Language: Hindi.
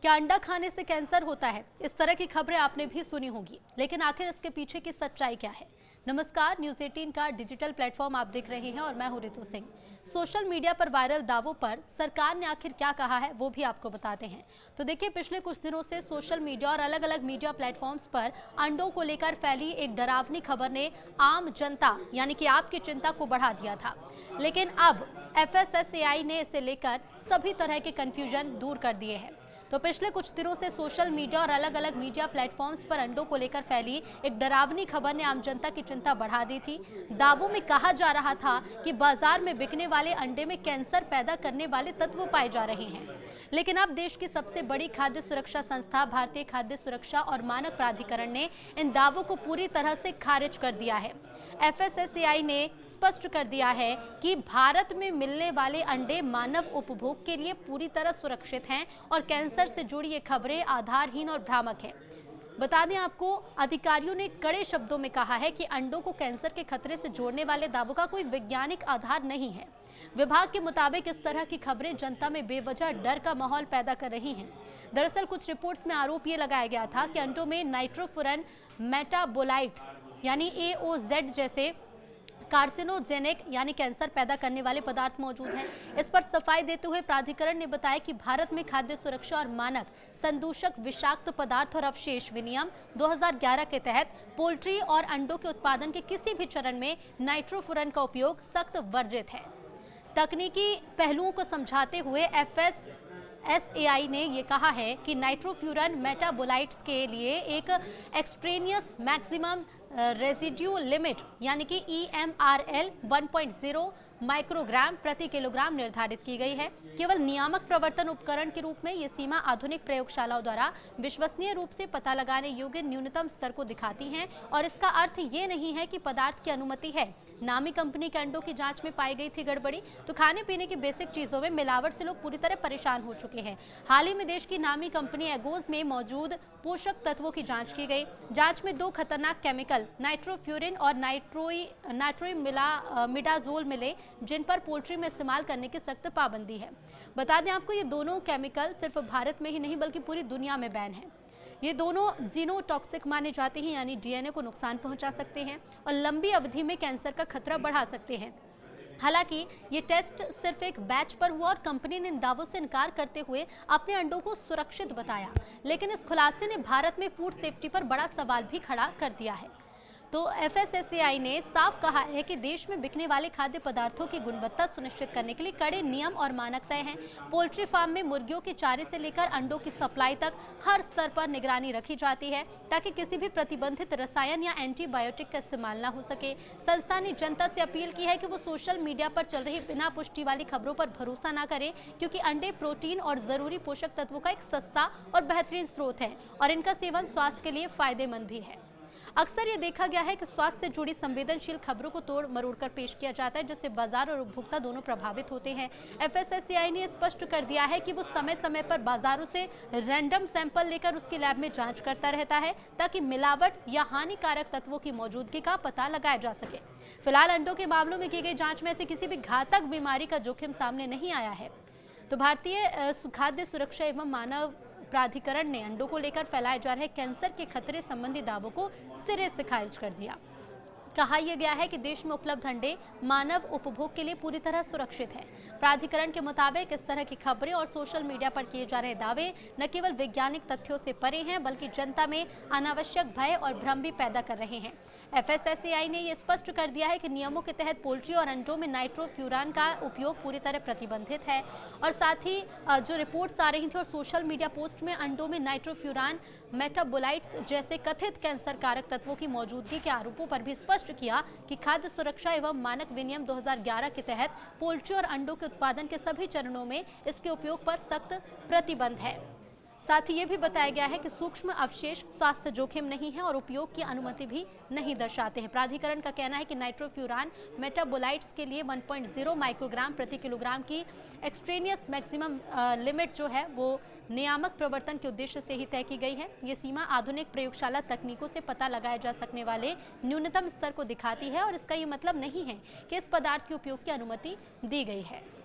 क्या अंडा खाने से कैंसर होता है? इस तरह की खबरें आपने भी सुनी होगी, लेकिन आखिर इसके पीछे की सच्चाई क्या है? नमस्कार, न्यूज़ 18 का डिजिटल प्लेटफॉर्म आप देख रहे हैं और मैं हूं रितु सिंह। सोशल मीडिया पर वायरल दावों पर सरकार ने आखिर क्या कहा है, वो भी आपको बताते हैं। तो देखिए, पिछले कुछ दिनों से सोशल मीडिया और अलग अलग मीडिया प्लेटफॉर्म्स पर अंडों को लेकर फैली एक डरावनी खबर ने आम जनता यानी कि आपकी चिंता को बढ़ा दिया था। लेकिन अब FSSAI ने इसे लेकर सभी तरह के कंफ्यूजन दूर कर दिए हैं। तो पिछले कुछ दिनों से सोशल मीडिया और अलग अलग मीडिया प्लेटफॉर्म्स पर अंडों को लेकर फैली एक डरावनी खबर ने आम जनता की चिंता बढ़ा दी थी। दावों में कहा जा रहा था कि बाजार में बिकने वाले अंडे में कैंसर पैदा करने वाले तत्व पाए जा रहे हैं। लेकिन अब देश की सबसे बड़ी खाद्य सुरक्षा संस्था भारतीय खाद्य सुरक्षा और मानक प्राधिकरण ने इन दावों को पूरी तरह से खारिज कर दिया है। FSSAI ने स्पष्ट कर दिया है कि भारत में मिलने वाले अंडे मानव उपभोग के लिए पूरी तरह सुरक्षित हैं और कैंसर से जुड़ी ये खबरें आधारहीन और भ्रामक हैं। बता दें आपको, अधिकारियों ने कड़े शब्दों में कहा है कि अंडों को कैंसर के खतरे से जोड़ने वाले दावों का कोई वैज्ञानिक आधार नहीं है। विभाग के मुताबिक इस तरह की खबरें जनता में बेवजह डर का माहौल पैदा कर रही हैं। दरअसल कुछ रिपोर्ट्स में आरोप ये लगाया गया था कि अंडों में नाइट्रोफुरन मेटाबोलाइट्स यानी AOZ जैसे कार्सिनोजेनिक यानी कैंसर पैदा करने वाले पदार्थ मौजूद हैं। इस पर सफाई देते हुए प्राधिकरण ने बताया कि भारत में खाद्य सुरक्षा और मानक संदूषक विषाक्त पदार्थ और अवशेष विनियम 2011 के तहत पोल्ट्री और अंडों के उत्पादन के किसी भी चरण में नाइट्रोफुरन का उपयोग सख्त वर्जित है। तकनीकी पहलुओं को समझाते हुए FSSAI ने ये कहा है कि नाइट्रोफ्यूरन मेटाबोलाइट्स के लिए एक एक्सट्रेनियस मैक्सिमम रेजिड्यू लिमिट यानी कि EMRL 1.0 माइक्रोग्राम प्रति किलोग्राम निर्धारित की गई है। केवल नियामक प्रवर्तन उपकरण के रूप में ये सीमा आधुनिक प्रयोगशालाओं द्वारा विश्वसनीय रूप से पता लगाने योग्य न्यूनतम स्तर को दिखाती हैं और इसका अर्थ ये नहीं है कि पदार्थ की अनुमति है। नामी कंपनी के अंडों की जांच में पाई गई थी गड़बड़ी, तो खाने पीने की बेसिक चीजों में मिलावट से लोग पूरी तरह परेशान हो चुके हैं। हाल ही में देश की नामी कंपनी एगोज में मौजूद पोषक तत्वों की जांच की गई। जांच में 2 खतरनाक केमिकल नाइट्रोफ्यूरिन और नाइट्रोइमिडाजोल मिले, जिन पर पोल्ट्री में इस्तेमाल करने की सख्त पाबंदी है। बता दें आपको, ये दोनों केमिकल सिर्फ भारत में ही नहीं बल्कि पूरी दुनिया में बैन है। ये दोनों जीनोटॉक्सिक माने जाते हैं यानी DNA को नुकसान पहुंचा सकते हैं और लंबी अवधि में कैंसर का खतरा बढ़ा सकते हैं। हालांकि ये टेस्ट सिर्फ एक बैच पर हुआ और कंपनी ने इन दावों से इनकार करते हुए अपने अंडों को सुरक्षित बताया। लेकिन इस खुलासे ने भारत में फूड सेफ्टी पर बड़ा सवाल भी खड़ा कर दिया है। तो FSSAI ने साफ कहा है कि देश में बिकने वाले खाद्य पदार्थों की गुणवत्ता सुनिश्चित करने के लिए कड़े नियम और मानक तय हैं। पोल्ट्री फार्म में मुर्गियों के चारे से लेकर अंडों की सप्लाई तक हर स्तर पर निगरानी रखी जाती है ताकि किसी भी प्रतिबंधित रसायन या एंटीबायोटिक का इस्तेमाल ना हो सके। संस्था ने जनता से अपील की है कि वो सोशल मीडिया पर चल रही बिना पुष्टि वाली खबरों पर भरोसा ना करें, क्योंकि अंडे प्रोटीन और जरूरी पोषक तत्वों का एक सस्ता और बेहतरीन स्रोत है और इनका सेवन स्वास्थ्य के लिए फायदेमंद भी है। अक्सर ये देखा गया है कि स्वास्थ्य से जुड़ी संवेदनशील खबरों को तोड़ मरोड़ कर पेश किया जाता है, जिससे बाजार और उपभोक्ता दोनों प्रभावित होते हैं। FSSAI ने स्पष्ट कर दिया है कि वो समय समय पर बाजारों से रैंडम सैंपल लेकर उसकी लैब में जांच करता रहता है ताकि मिलावट या हानिकारक तत्वों की मौजूदगी का पता लगाया जा सके। फिलहाल अंडों के मामलों में की गई जाँच में से किसी भी घातक बीमारी का जोखिम सामने नहीं आया है। तो भारतीय खाद्य सुरक्षा एवं मानव प्राधिकरण ने अंडों को लेकर फैलाए जा रहे कैंसर के खतरे संबंधी दावों को सिरे से खारिज कर दिया। कहा यह गया है कि देश में उपलब्ध अंडे मानव उपभोग के लिए पूरी तरह सुरक्षित है। प्राधिकरण के मुताबिक इस तरह की खबरें और सोशल मीडिया पर किए जा रहे दावे न केवल वैज्ञानिक तथ्यों से परे हैं, बल्कि जनता में अनावश्यक भय और भ्रम भी पैदा कर रहे हैं। FSSAI ने यह स्पष्ट कर दिया है कि नियमों के तहत पोल्ट्री और अंडों में नाइट्रोफ्यूरान का उपयोग पूरी तरह प्रतिबंधित है और साथ ही जो रिपोर्ट्स आ रही थी और सोशल मीडिया पोस्ट में अंडों में नाइट्रोफ्यूरान मेटाबोलाइट्स जैसे कथित कैंसर कारक तत्वों की मौजूदगी के आरोपों पर भी स्पष्ट किया कि खाद्य सुरक्षा एवं मानक विनियम 2011 के तहत पोल्ट्री और अंडों के उत्पादन के सभी चरणों में इसके उपयोग पर सख्त प्रतिबंध है। साथ ही ये भी बताया गया है कि सूक्ष्म अवशेष स्वास्थ्य जोखिम नहीं है और उपयोग की अनुमति भी नहीं दर्शाते हैं। प्राधिकरण का कहना है कि नाइट्रोफ्यूरान मेटाबोलाइट्स के लिए 1.0 माइक्रोग्राम प्रति किलोग्राम की एक्सट्रेनियस मैक्सिमम लिमिट जो है वो नियामक प्रवर्तन के उद्देश्य से ही तय की गई है। ये सीमा आधुनिक प्रयोगशाला तकनीकों से पता लगाए जा सकने वाले न्यूनतम स्तर को दिखाती है और इसका ये मतलब नहीं है कि इस पदार्थ के उपयोग की अनुमति दी गई है।